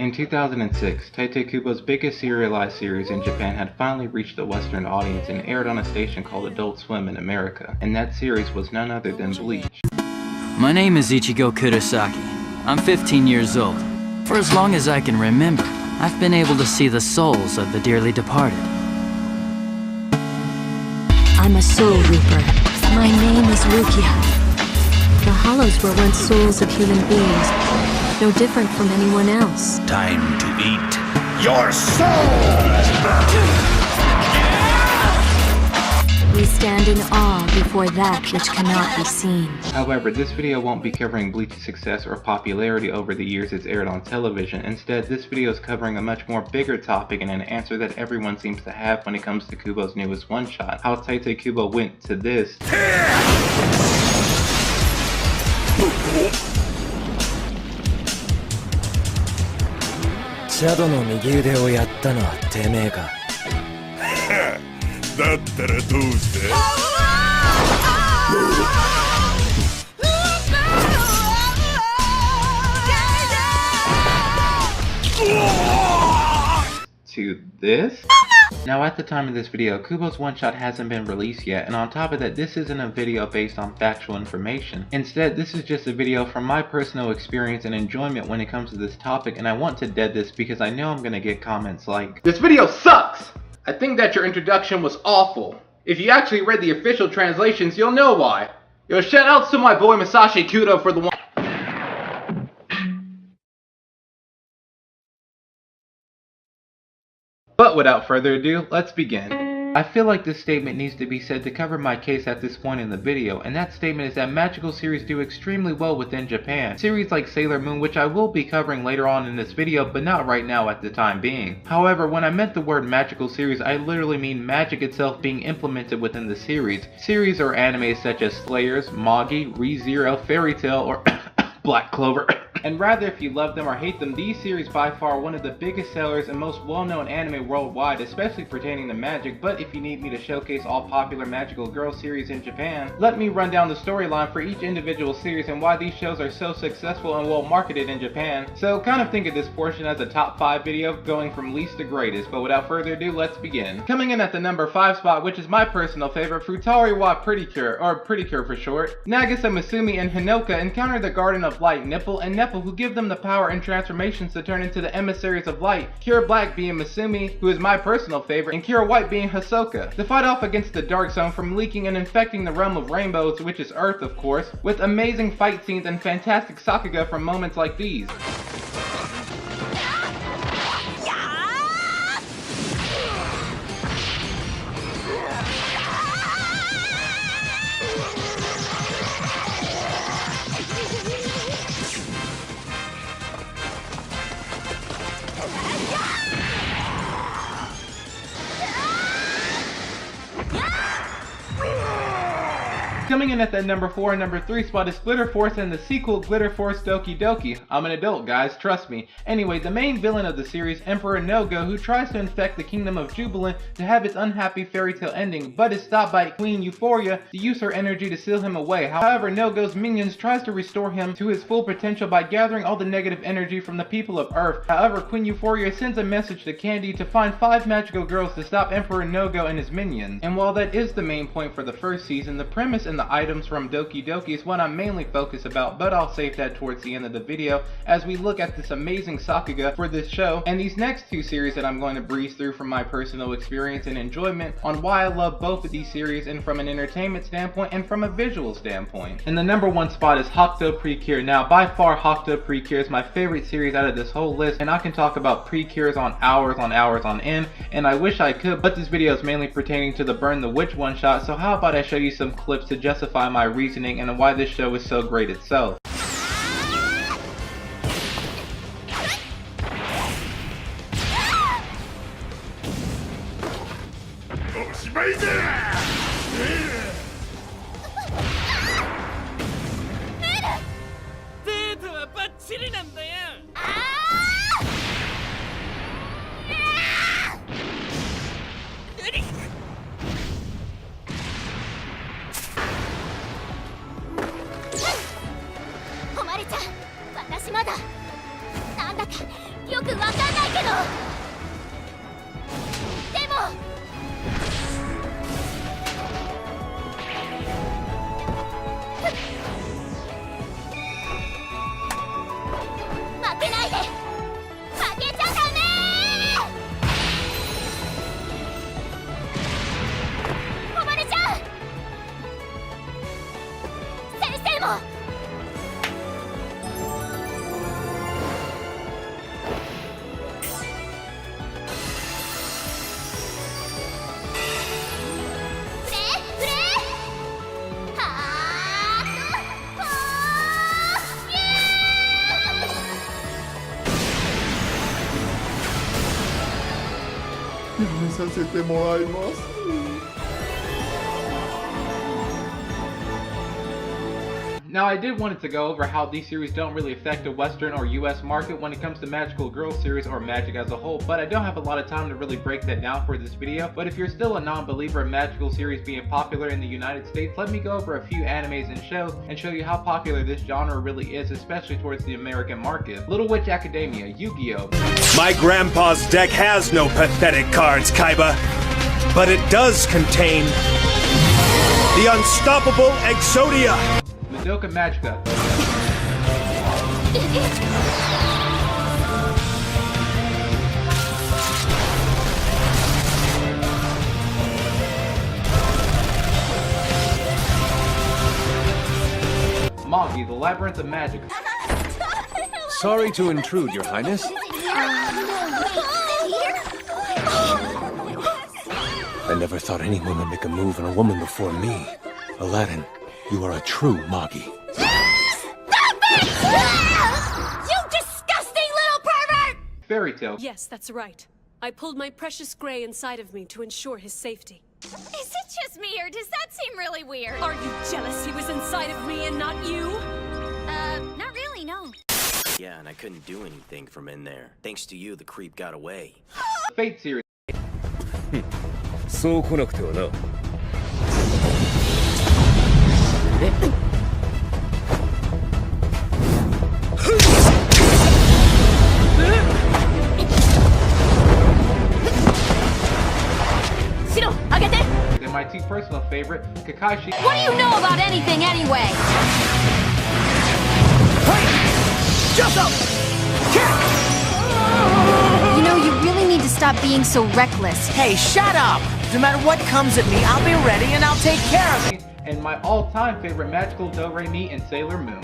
In 2006, Tite Kubo's biggest serialized series in Japan had finally reached the Western audience and aired on a station called Adult Swim in America, and that series was none other than Bleach. My name is Ichigo Kurosaki. I'm 15 years old. For as long as I can remember, I've been able to see the souls of the dearly departed. I'm a soul reaper. My name is Rukia. The hollows were once souls of human beings, no different from anyone else. Time to eat your soul! We stand in awe before that which cannot be seen. However, this video won't be covering Bleach's success or popularity over the years it's aired on television. Instead, this video is covering a much more bigger topic and an answer that everyone seems to have when it comes to Kubo's newest one-shot. How Tite Kubo went to this. シャドの右腕をやったのはてめえか。だったらどうして To this? Now at the time of this video, Kubo's one-shot hasn't been released yet, and on top of that, this isn't a video based on factual information. Instead, this is just a video from my personal experience and enjoyment when it comes to this topic, and I want to dead this because I know I'm gonna get comments like, "This video sucks! I think that your introduction was awful. If you actually read the official translations, you'll know why. Yo, shout outs to my boy Masashi Kudo for the one." But without further ado, let's begin. I feel like this statement needs to be said to cover my case at this point in the video, and that statement is that magical series do extremely well within Japan. Series like Sailor Moon, which I will be covering later on in this video, but not right now at the time being. However, when I meant the word magical series, I literally mean magic itself being implemented within the series. Series or anime such as Slayers, Magi, ReZero, Fairy Tail, or Black Clover. And rather if you love them or hate them, these series by far are one of the biggest sellers and most well-known anime worldwide, especially pertaining to magic. But if you need me to showcase all popular magical girl series in Japan, let me run down the storyline for each individual series and why these shows are so successful and well marketed in Japan. So kind of think of this portion as a top 5 video going from least to greatest, but without further ado, let's begin. Coming in at the number 5 spot, which is my personal favorite, Futari wa Pretty Cure, or Pretty Cure for short. Nagisa, Masumi, and Hinoka encounter the Garden of Light, Nipple, and Nepple, who give them the power and transformations to turn into the emissaries of light, Cure Black being Masumi, who is my personal favorite, and Cure White being Hisoka, to fight off against the Dark Zone from leaking and infecting the realm of rainbows, which is Earth of course, with amazing fight scenes and fantastic sakuga from moments like these. Coming in at that number 4 and number 3 spot is Glitter Force and the sequel Glitter Force Doki Doki. I'm an adult, guys, trust me. Anyway, the main villain of the series, Emperor Nogo, who tries to infect the Kingdom of Jubilant to have its unhappy fairy tale ending, but is stopped by Queen Euphoria to use her energy to seal him away. However, Nogo's minions tries to restore him to his full potential by gathering all the negative energy from the people of Earth. However, Queen Euphoria sends a message to Candy to find 5 magical girls to stop Emperor Nogo and his minions. And while that is the main point for the first season, the premise and the items from Doki Doki is what I'm mainly focused about, but I'll save that towards the end of the video as we look at this amazing sakuga for this show and these next 2 series that I'm going to breeze through from my personal experience and enjoyment on why I love both of these series, and from an entertainment standpoint and from a visual standpoint. And the number 1 spot is Hokuto Precure. Now by far Hokuto Precure is my favorite series out of this whole list, and I can talk about Precures on hours on end, and I wish I could, but this video is mainly pertaining to the Burn the Witch one shot, so how about I show you some clips to justify my reasoning and why this show is so great itself. Now, I did want to go over how these series don't really affect the Western or US market when it comes to Magical Girl series or Magic as a whole, but I don't have a lot of time to really break that down for this video. But if you're still a non-believer in Magical series being popular in the United States, let me go over a few animes and shows and show you how popular this genre really is, especially towards the American market. Little Witch Academia, Yu-Gi-Oh! My grandpa's deck has no pathetic cards, Kaiba, but it does contain the unstoppable Exodia. Madoka Magica. Magi, the Labyrinth of Magic. Sorry to intrude, Your Highness. I never thought anyone would make a move on a woman before me. Aladdin, you are a true Magi. Stop it! You disgusting little pervert! Fairy Tail. Yes, that's right. I pulled my precious Gray inside of me to ensure his safety. Is it just me, or does that seem really weird? Are you jealous he was inside of me and not you? Not really, no. Yeah, and I couldn't do anything from in there. Thanks to you, the creep got away. Fate series. そう来なくてはな。And my two personal favorite, Kakashi. What do you know about anything anyway? You know, you really need to stop being so reckless. Hey, shut up! No matter what comes at me, I'll be ready and I'll take care of it. And my all-time favorite magical Do-Re-Mi and Sailor Moon.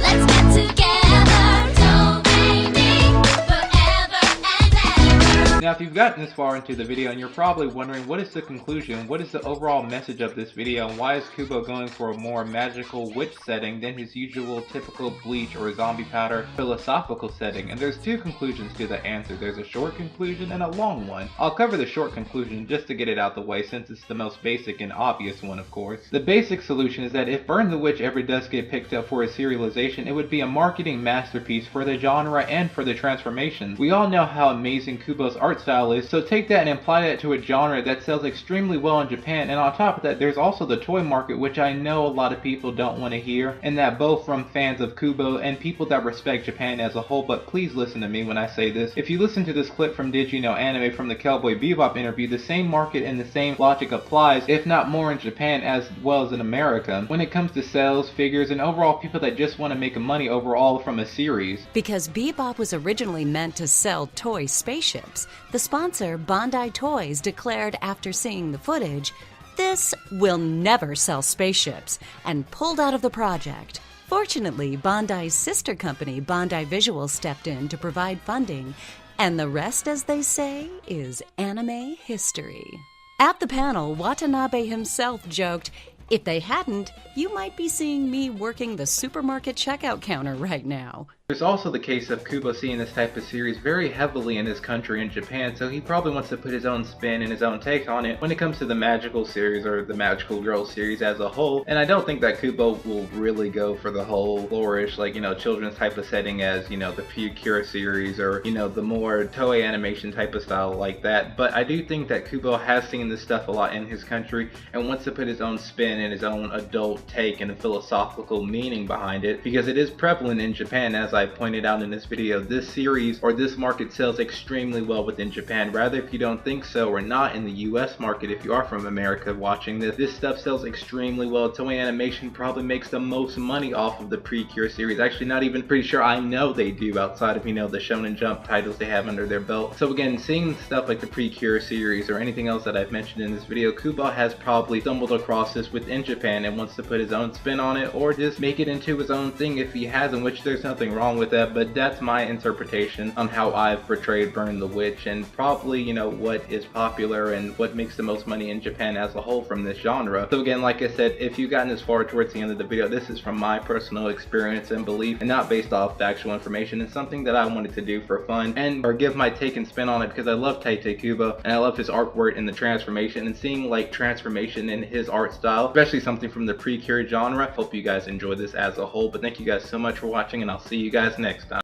Let's get together, Do-Re-Mi, forever and ever. Now, if you've gotten this far into the video and you're probably wondering what is the conclusion, what is the overall message of this video, and why is Kubo going for a more magical witch setting than his usual typical Bleach or Zombie Powder philosophical setting, and there's two conclusions to the answer. There's a short conclusion and a long one. I'll cover the short conclusion just to get it out the way since it's the most basic and obvious one, of course. The basic solution is that if Burn the Witch ever does get picked up for a serialization, it would be a marketing masterpiece for the genre and for the transformations. We all know how amazing Kubo's art style is, so take that and apply that to a genre that sells extremely well in Japan, and on top of that there's also the toy market, which I know a lot of people don't want to hear, and that both from fans of Kubo and people that respect Japan as a whole. But please listen to me when I say this. If you listen to this clip from Did You Know Anime from the Cowboy Bebop interview, the same market and the same logic applies, if not more, in Japan as well as in America, when it comes to sales, figures, and overall people that just want to make money overall from a series. Because Bebop was originally meant to sell toy spaceships, the sponsor, Bandai Toys, declared after seeing the footage, "This will never sell spaceships," and pulled out of the project. Fortunately, Bandai's sister company, Bandai Visual, stepped in to provide funding, and the rest, as they say, is anime history. At the panel, Watanabe himself joked, "If they hadn't, you might be seeing me working the supermarket checkout counter right now." There's also the case of Kubo seeing this type of series very heavily in his country in Japan, so he probably wants to put his own spin and his own take on it when it comes to the magical series or the Magical Girl series as a whole. And I don't think that Kubo will really go for the whole flourish, like, children's type of setting as, the Pure series or, the more Toei animation type of style like that. But I do think that Kubo has seen this stuff a lot in his country and wants to put his own spin and his own adult take and a philosophical meaning behind it, because it is prevalent in Japan, as I I pointed out in this video, this series or this market sells extremely well within Japan. Rather, if you don't think so or not in the US market, if you are from America watching this stuff sells extremely well. Toei Animation probably makes the most money off of the Precure series. Actually, not even pretty sure, I know they do, outside of, you know, the Shonen Jump titles they have under their belt. So again, seeing stuff like the Precure series or anything else that I've mentioned in this video, Kubo has probably stumbled across this within Japan and wants to put his own spin on it, or just make it into his own thing if he has, in which there's nothing wrong with that. But that's my interpretation on how I've portrayed Burn the Witch, and probably, you know, what is popular and what makes the most money in Japan as a whole from this genre. So again, like I said, if you've gotten this far towards the end of the video, this is from my personal experience and belief, and not based off factual information. It's something that I wanted to do for fun, and or give my take and spin on it, because I love Tite Kubo and I love his artwork and the transformation, and seeing like transformation in his art style, especially something from the Precure genre. Hope you guys enjoy this as a whole, but thank you guys so much for watching, and I'll see you guys next time.